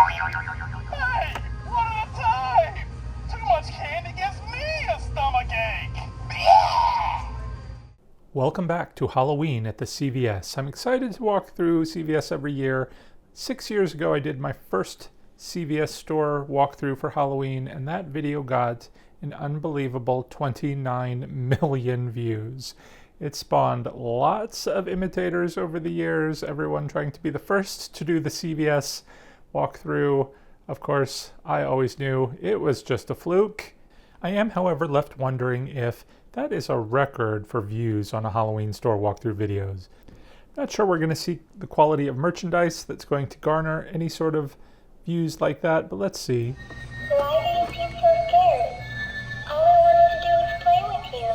Hey, one at a time! Too much candy gives me a stomachache! Yeah! Welcome back to Halloween at the CVS. I'm excited to walk through CVS every year. 6 years ago I did my first CVS store walkthrough for Halloween, and that video got an unbelievable 29 million views. It spawned lots of imitators over the years, everyone trying to be the first to do the CVS walkthrough. Of course, I always knew it was just a fluke. I am, however, left wondering if that is a record for views on a Halloween store walkthrough videos. Not sure we're going to see the quality of merchandise that's going to garner any sort of views like that, but let's see. Why do you seem so scared? All I wanted to do was play with you.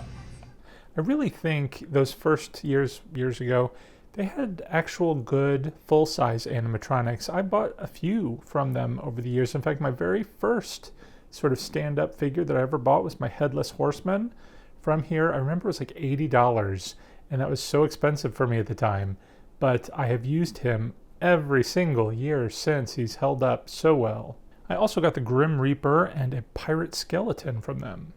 I really think those first years ago, they had actual good full-size animatronics. I bought a few from them over the years. In fact, my very first sort of stand-up figure that I ever bought was my Headless Horseman from here. I remember it was like $80, and that was so expensive for me at the time. But I have used him every single year since. He's held up so well. I also got the Grim Reaper and a pirate skeleton from them.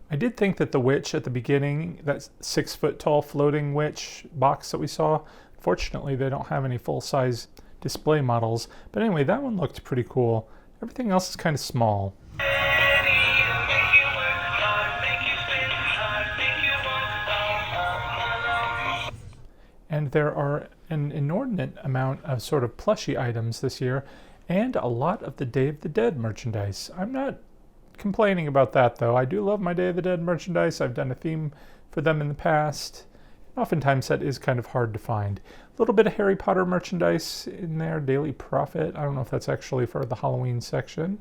I did think that the witch at the beginning, that 6-foot tall floating witch box that we saw, fortunately they don't have any full-size display models, but anyway, that one looked pretty cool. Everything else is kind of small. And there are an inordinate amount of sort of plushie items this year, and a lot of the Day of the Dead merchandise. I'm not complaining about that, though. I do love my Day of the Dead merchandise. I've done a theme for them in the past. Oftentimes that is kind of hard to find. A little bit of Harry Potter merchandise in there, Daily Prophet. I don't know if that's actually for the Halloween section.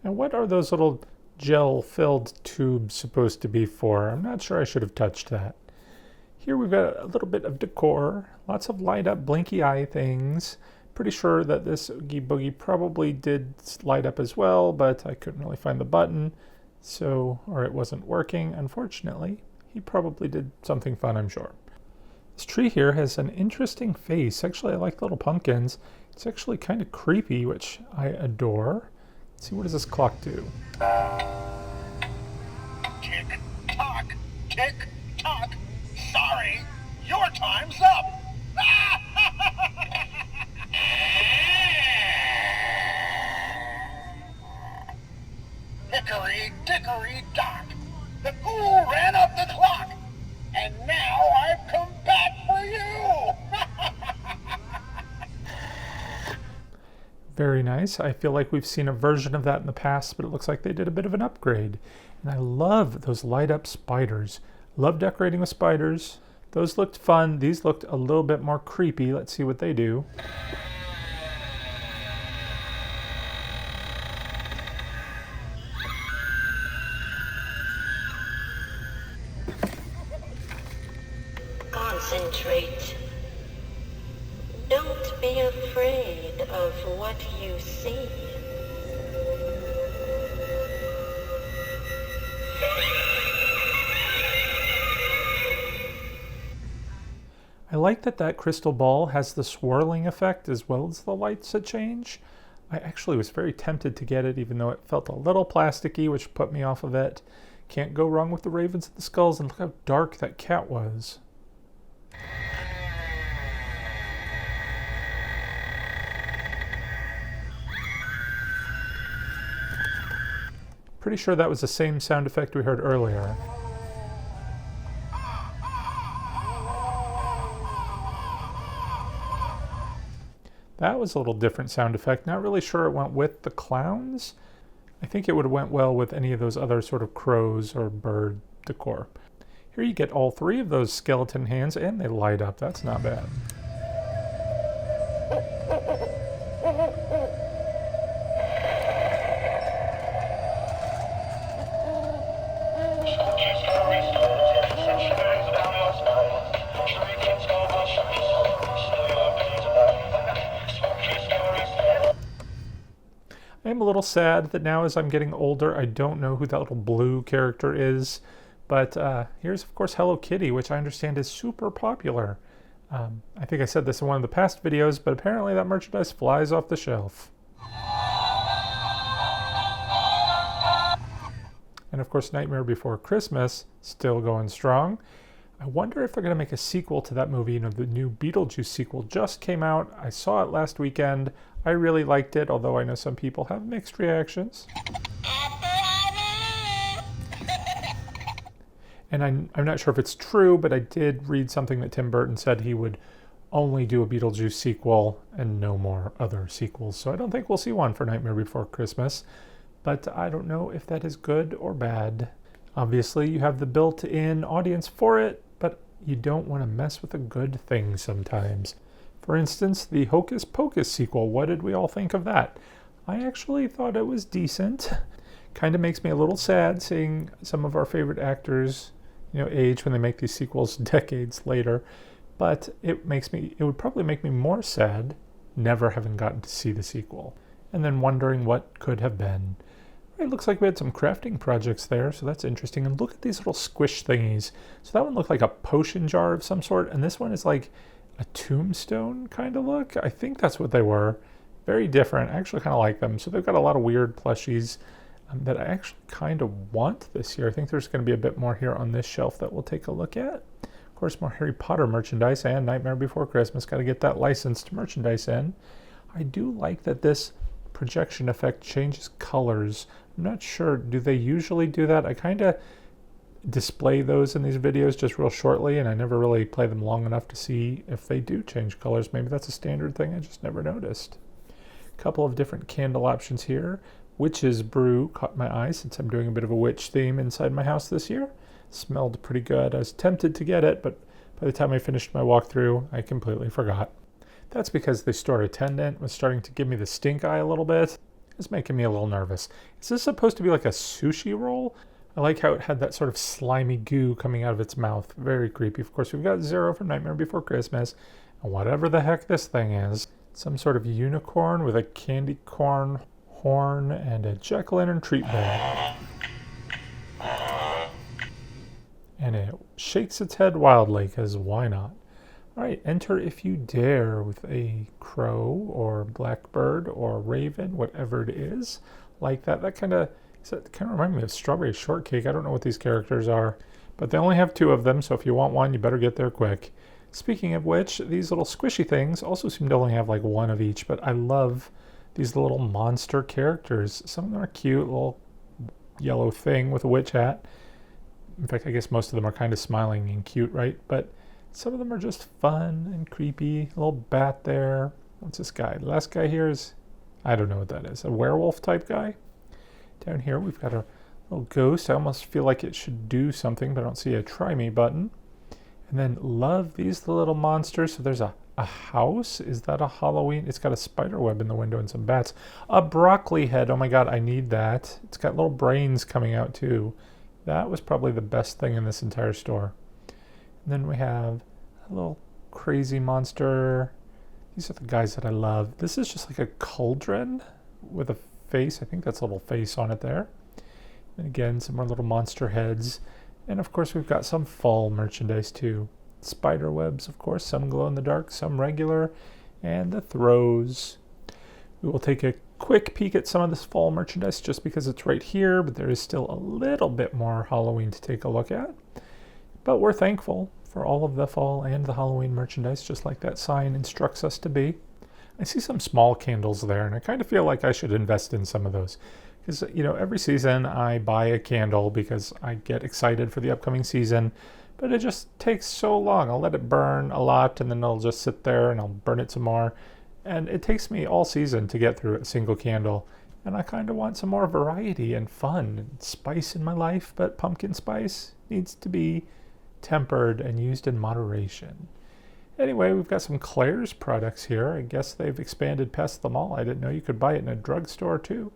And what are those little gel-filled tubes supposed to be for? I'm not sure I should have touched that. Here we've got a little bit of decor, lots of light-up blinky eye things. Pretty sure that this Oogie Boogie probably did light up as well, but I couldn't really find the button, or it wasn't working, unfortunately. He probably did something fun, I'm sure. This tree here has an interesting face. Actually, I like the little pumpkins. It's actually kind of creepy, which I adore. Let's see, what does this clock do? Tick tock, tick tock. Sorry, your time's up. Hickory dickory dock. The ghoul ran up the clock, and now I've come back for you. Very nice. I feel like we've seen a version of that in the past, but it looks like they did a bit of an upgrade. And I love those light up spiders. Love decorating with spiders. Those looked fun. These looked a little bit more creepy. Let's see what they do. Concentrate. Don't be afraid of what you see. I like that crystal ball has the swirling effect as well as the lights that change. I actually was very tempted to get it, even though it felt a little plasticky, which put me off of it. Can't go wrong with the ravens and the skulls, and look how dark that cat was. Pretty sure that was the same sound effect we heard earlier. That was a little different sound effect. Not really sure it went with the clowns. I think it would have went well with any of those other sort of crows or bird decor. Here you get all three of those skeleton hands and they light up. That's not bad. I am a little sad that now as I'm getting older, I don't know who that little blue character is. But here's, of course, Hello Kitty, which I understand is super popular. I think I said this in one of the past videos, but apparently that merchandise flies off the shelf. And of course, Nightmare Before Christmas, still going strong. I wonder if they're going to make a sequel to that movie. You know, the new Beetlejuice sequel just came out. I saw it last weekend. I really liked it, although I know some people have mixed reactions. And I'm not sure if it's true, but I did read something that Tim Burton said he would only do a Beetlejuice sequel and no more other sequels. So I don't think we'll see one for Nightmare Before Christmas. But I don't know if that is good or bad. Obviously, you have the built-in audience for it, but you don't want to mess with a good thing sometimes. For instance, the Hocus Pocus sequel. What did we all think of that? I actually thought it was decent. Kind of makes me a little sad seeing some of our favorite actors, age when they make these sequels decades later. But it would probably make me more sad never having gotten to see the sequel. And then wondering what could have been. It looks like we had some crafting projects there, so that's interesting. And look at these little squish thingies. So that one looked like a potion jar of some sort, and this one is like a tombstone kind of look. I think that's what they were. Very different. I actually kind of like them. So they've got a lot of weird plushies that I actually kind of want this year. I think there's going to be a bit more here on this shelf that we'll take a look at. Of course, more Harry Potter merchandise and Nightmare Before Christmas. Got to get that licensed merchandise in. I do like that this projection effect changes colors. I'm not sure, do they usually do that? I kind of display those in these videos just real shortly, and I never really play them long enough to see if they do change colors. Maybe that's a standard thing I just never noticed. A couple of different candle options here. Witch's Brew caught my eye since I'm doing a bit of a witch theme inside my house this year. Smelled pretty good. I was tempted to get it, but by the time I finished my walkthrough, I completely forgot. That's because the store attendant was starting to give me the stink eye a little bit. It's making me a little nervous. Is this supposed to be like a sushi roll? I like how it had that sort of slimy goo coming out of its mouth. Very creepy. Of course, we've got Zero from Nightmare Before Christmas. And whatever the heck this thing is. Some sort of unicorn with a candy corn horn and a jack-o'-lantern treat bag. And it shakes its head wildly, because why not? All right, enter if you dare with a crow or blackbird or raven, whatever it is, like that. That kind of reminds me of Strawberry Shortcake. I don't know what these characters are, but they only have 2 of them, so if you want one, you better get there quick. Speaking of which, these little squishy things also seem to only have like 1 of each, but I love these little monster characters. Some of them are cute, little yellow thing with a witch hat. In fact, I guess most of them are kind of smiling and cute, right? But some of them are just fun and creepy. A little bat there. What's this guy? The last guy here is, I don't know what that is. A werewolf type guy. Down here we've got a little ghost. I almost feel like it should do something, but I don't see a try me button. And then love these little monsters. So there's a house. Is that a Halloween? It's got a spider web in the window and some bats. A broccoli head. Oh my god, I need that. It's got little brains coming out too. That was probably the best thing in this entire store. And then we have a little crazy monster. These are the guys that I love. This is just like a cauldron with a face. I think that's a little face on it there. And again, some more little monster heads. And of course, we've got some fall merchandise too. Spider webs, of course, some glow in the dark, some regular, and the throws. We will take a quick peek at some of this fall merchandise just because it's right here, but there is still a little bit more Halloween to take a look at. But we're thankful for all of the fall and the Halloween merchandise, just like that sign instructs us to be. I see some small candles there, and I kind of feel like I should invest in some of those. Because, every season I buy a candle because I get excited for the upcoming season, but it just takes so long. I'll let it burn a lot, and then it'll just sit there, and I'll burn it some more. And it takes me all season to get through a single candle. And I kind of want some more variety and fun and spice in my life, but pumpkin spice needs to be tempered and used in moderation. Anyway, we've got some Claire's products here. I guess they've expanded past the mall. I didn't know you could buy it in a drugstore too.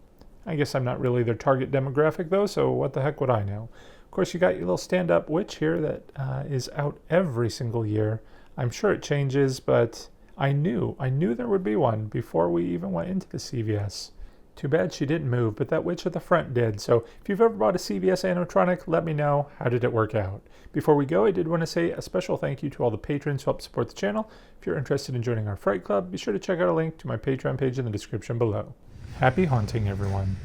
I guess I'm not really their target demographic though, so what the heck would I know? Of course, you got your little stand-up witch here that is out every single year. I'm sure it changes, but I knew there would be one before we even went into the CVS. Too bad she didn't move, but that witch at the front did. So if you've ever bought a CVS animatronic, let me know. How did it work out? Before we go, I did want to say a special thank you to all the patrons who help support the channel. If you're interested in joining our Fright Club, be sure to check out a link to my Patreon page in the description below. Happy haunting, everyone.